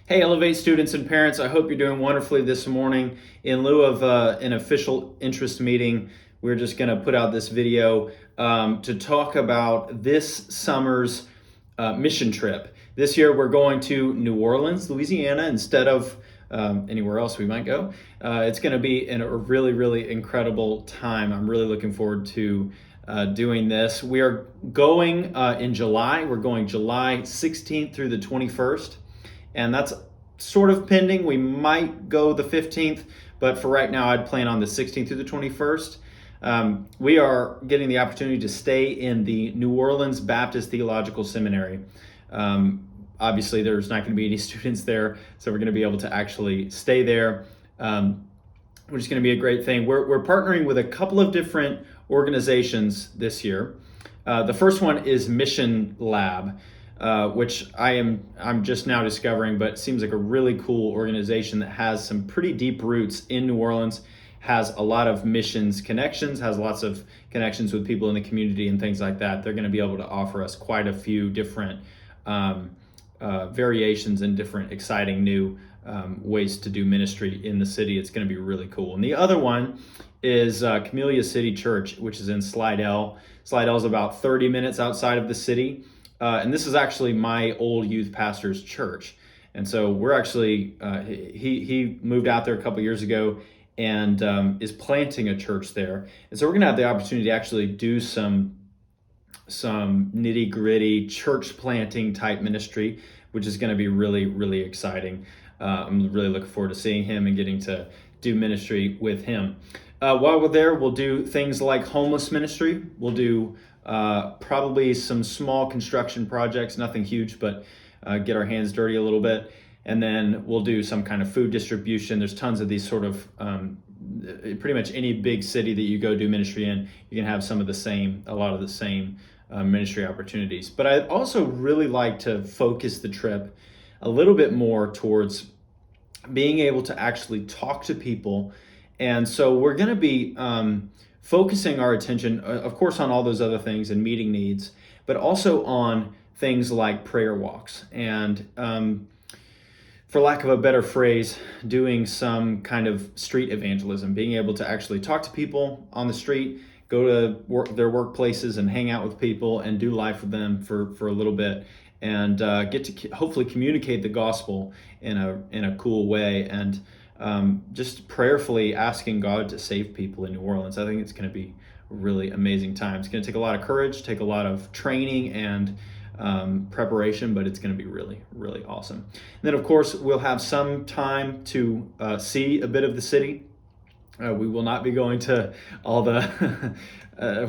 Hey, Elevate students and parents, I hope you're doing wonderfully this morning. In lieu of an official interest meeting, we're just going to put out this video to talk about this summer's mission trip. This year, we're going to New Orleans, Louisiana, instead of anywhere else we might go. It's going to be a really, really incredible time. I'm really looking forward to doing this. We are going in July. We're going July 16th through the 21st. And that's sort of pending. We might go the 15th, but for right now, I'd plan on the 16th through the 21st. We are getting the opportunity to stay in the New Orleans Baptist Theological Seminary. Obviously, there's not going to be any students there, so we're going to be able to actually stay there, which is going to be a great thing. We're partnering with a couple of different organizations this year. The first one is Mission Lab. Which I'm just now discovering, but it seems like a really cool organization that has some pretty deep roots in New Orleans, has a lot of missions connections, has lots of connections with people in the community and things like that. They're going to be able to offer us quite a few different variations and different exciting new ways to do ministry in the city. It's going to be really cool. And the other one is Camellia City Church, which is in Slidell. Slidell is about 30 minutes outside of the city. And this is actually my old youth pastor's church. And so we're actually, he moved out there a couple years ago and is planting a church there. And so we're going to have the opportunity to actually do some nitty gritty church planting type ministry, which is going to be really, really exciting. I'm really looking forward to seeing him and getting to do ministry with him. While we're there, we'll do things like homeless ministry. We'll do probably some small construction projects, nothing huge, but get our hands dirty a little bit. And then we'll do some kind of food distribution. There's tons of these sort of, pretty much any big city that you go do ministry in, you can have a lot of the same ministry opportunities. But I'd also really like to focus the trip a little bit more towards being able to actually talk to people. And so we're going to be focusing our attention, of course, on all those other things and meeting needs, but also on things like prayer walks and, for lack of a better phrase, doing some kind of street evangelism, being able to actually talk to people on the street, go to their workplaces and hang out with people and do life with them for a little bit, and get to hopefully communicate the gospel in a cool way, and just prayerfully asking God to save people in New Orleans. I think it's going to be a really amazing time. It's going to take a lot of courage, take a lot of training and preparation, but it's going to be really, really awesome. And then, of course, we'll have some time to see a bit of the city. We will not be going to all the,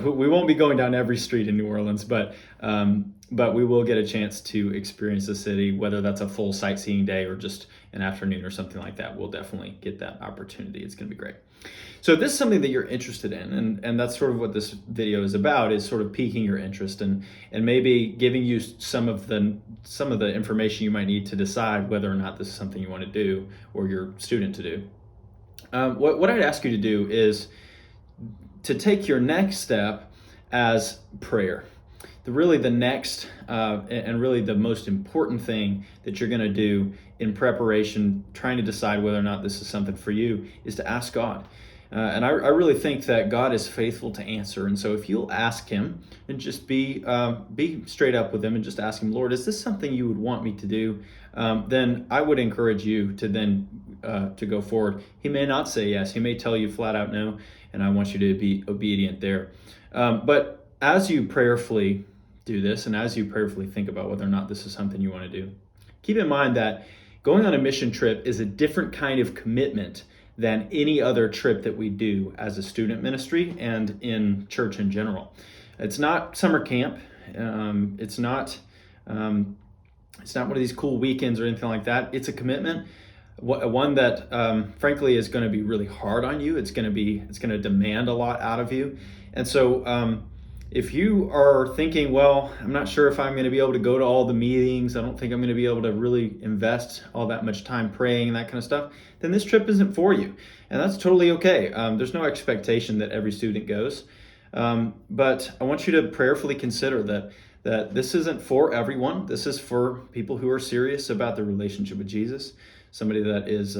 we won't be going down every street in New Orleans, but we will get a chance to experience the city, whether that's a full sightseeing day or just an afternoon or something like that. We'll definitely get that opportunity. It's going to be great. So if this is something that you're interested in, and that's sort of what this video is about, is sort of piquing your interest and maybe giving you some of the information you might need to decide whether or not this is something you want to do or your student to do. What I'd ask you to do is to take your next step as prayer. Really the next and really the most important thing that you're going to do in preparation, trying to decide whether or not this is something for you, is to ask God. And I really think that God is faithful to answer. And so if you'll ask him and just be straight up with him and just ask him, Lord, is this something you would want me to do? Then I would encourage you to then to go forward. He may not say yes. He may tell you flat out no, and I want you to be obedient there. But as you prayerfully do this, and as you prayerfully think about whether or not this is something you want to do, keep in mind that going on a mission trip is a different kind of commitment than any other trip that we do as a student ministry and in church in general. It's not summer camp. It's not one of these cool weekends or anything like that. It's a commitment, one that frankly is going to be really hard on you. It's going to demand a lot out of you. And so if you are thinking, well, I'm not sure if I'm going to be able to go to all the meetings, I don't think I'm going to be able to really invest all that much time praying and that kind of stuff, then this trip isn't for you. And that's totally okay. There's no expectation that every student goes. But I want you to prayerfully consider that that this isn't for everyone. This is for people who are serious about their relationship with Jesus, somebody that is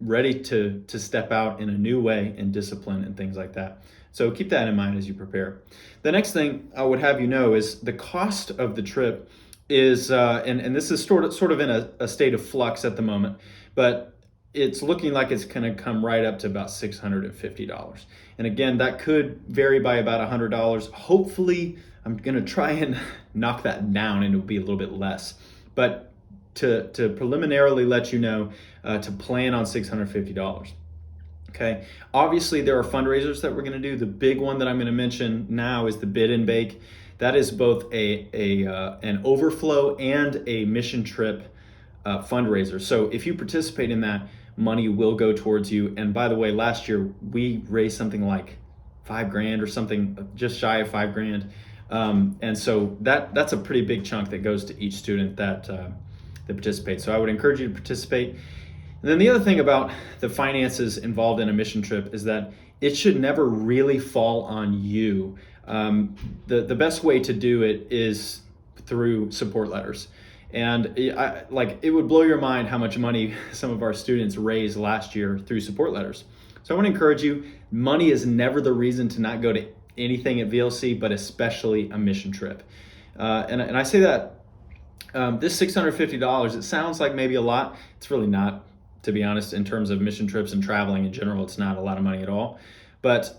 ready to step out in a new way in discipline and things like that. So keep that in mind as you prepare. The next thing I would have you know is the cost of the trip is, and this is sort of in a state of flux at the moment, but it's looking like it's going to come right up to about $650. And again, that could vary by about $100. Hopefully, I'm going to try and knock that down and it'll be a little bit less. But to preliminarily let you know, to plan on $650. Okay. Obviously, there are fundraisers that we're going to do. The big one that I'm going to mention now is the Bid and Bake. That is both an overflow and a mission trip fundraiser. So if you participate in that, money will go towards you. And by the way, last year we raised something like $5,000 or something, just shy of $5,000. And so that's a pretty big chunk that goes to each student that participates. So I would encourage you to participate. And then the other thing about the finances involved in a mission trip is that it should never really fall on you. The best way to do it is through support letters. And it would blow your mind how much money some of our students raised last year through support letters. So I want to encourage you, money is never the reason to not go to anything at VLC, but especially a mission trip. And I say that this $650, it sounds like maybe a lot. It's really not, to be honest, in terms of mission trips and traveling in general. It's not a lot of money at all. But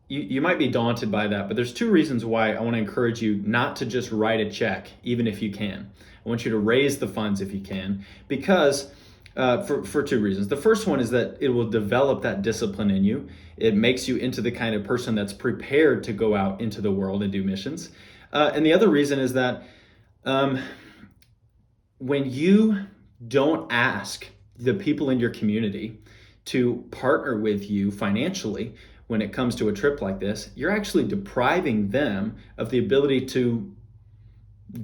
you might be daunted by that, but there's two reasons why I want to encourage you not to just write a check, even if you can. I want you to raise the funds if you can, because for two reasons. The first one is that it will develop that discipline in you. It makes you into the kind of person that's prepared to go out into the world and do missions. And the other reason is that when you don't ask the people in your community to partner with you financially when it comes to a trip like this, you're actually depriving them of the ability to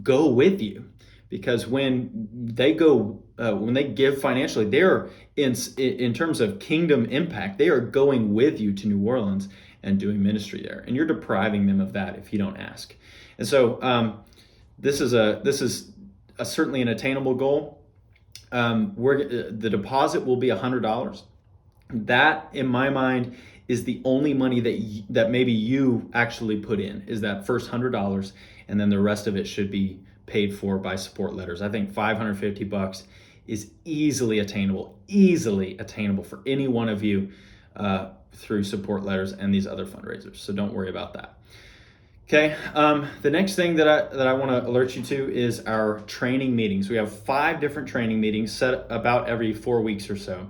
go with you. Because when they give financially, they're in terms of kingdom impact, they are going with you to New Orleans and doing ministry there, and you're depriving them of that if you don't ask. And so this is certainly an attainable goal. The deposit will be $100. That, in my mind, is the only money that maybe you actually put in, is that first $100, and then the rest of it should be paid for by support letters. I think $550 is easily attainable for any one of you through support letters and these other fundraisers. So don't worry about that. Okay. The next thing that I want to alert you to is our training meetings. We have 5 different training meetings set about every 4 weeks or so,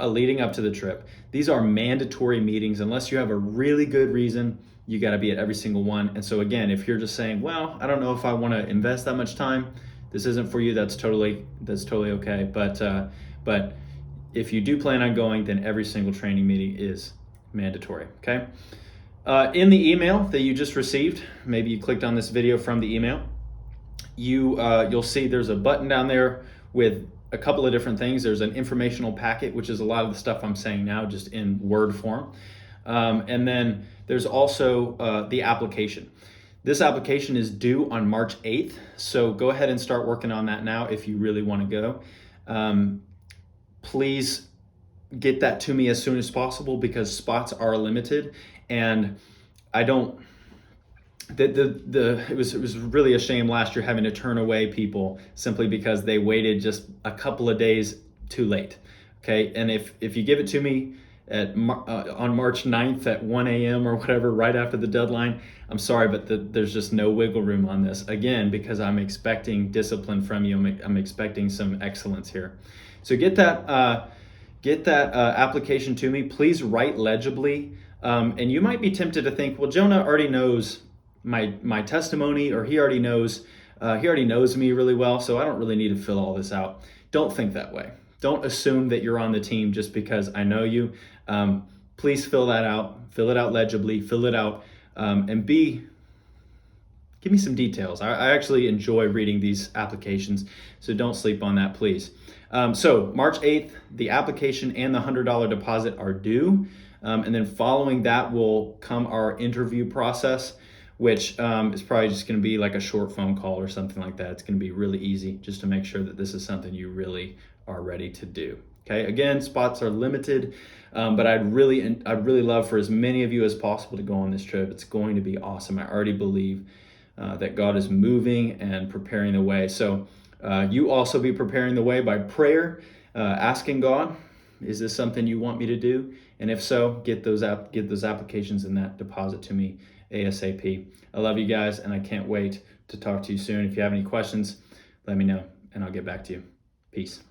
leading up to the trip. These are mandatory meetings. Unless you have a really good reason, you got to be at every single one. And so again, if you're just saying, well, I don't know if I want to invest that much time, this isn't for you, that's totally okay. But if you do plan on going, then every single training meeting is mandatory. Okay. In the email that you just received, maybe you clicked on this video from the email, you'll see there's a button down there with a couple of different things. There's an informational packet, which is a lot of the stuff I'm saying now, just in Word form. And then there's also the application. This application is due on March 8th, so go ahead and start working on that now if you really want to go. Please get that to me as soon as possible because spots are limited, and I don't. It was really a shame last year having to turn away people simply because they waited just a couple of days too late. Okay, and if you give it to me on March 9th at 1 a.m. or whatever, right after the deadline, I'm sorry, but there's just no wiggle room on this. Again, because I'm expecting discipline from you. I'm expecting some excellence here. So get that application to me. Please write legibly. And you might be tempted to think, well, Jonah already knows my testimony, or he already knows me really well, so I don't really need to fill all this out. Don't think that way. Don't assume that you're on the team just because I know you. Please fill that out. Fill it out legibly. Fill it out, and give me some details. I actually enjoy reading these applications, so don't sleep on that, please. So March 8th, the application and the $100 deposit are due. And then following that will come our interview process, which is probably just going to be like a short phone call or something like that. It's going to be really easy just to make sure that this is something you really are ready to do. Okay, again, spots are limited, but I'd really love for as many of you as possible to go on this trip. It's going to be awesome. I already believe that God is moving and preparing the way. So you also be preparing the way by prayer, asking God, is this something you want me to do? And if so, get those applications and that deposit to me ASAP. I love you guys, and I can't wait to talk to you soon. If you have any questions, let me know, and I'll get back to you. Peace.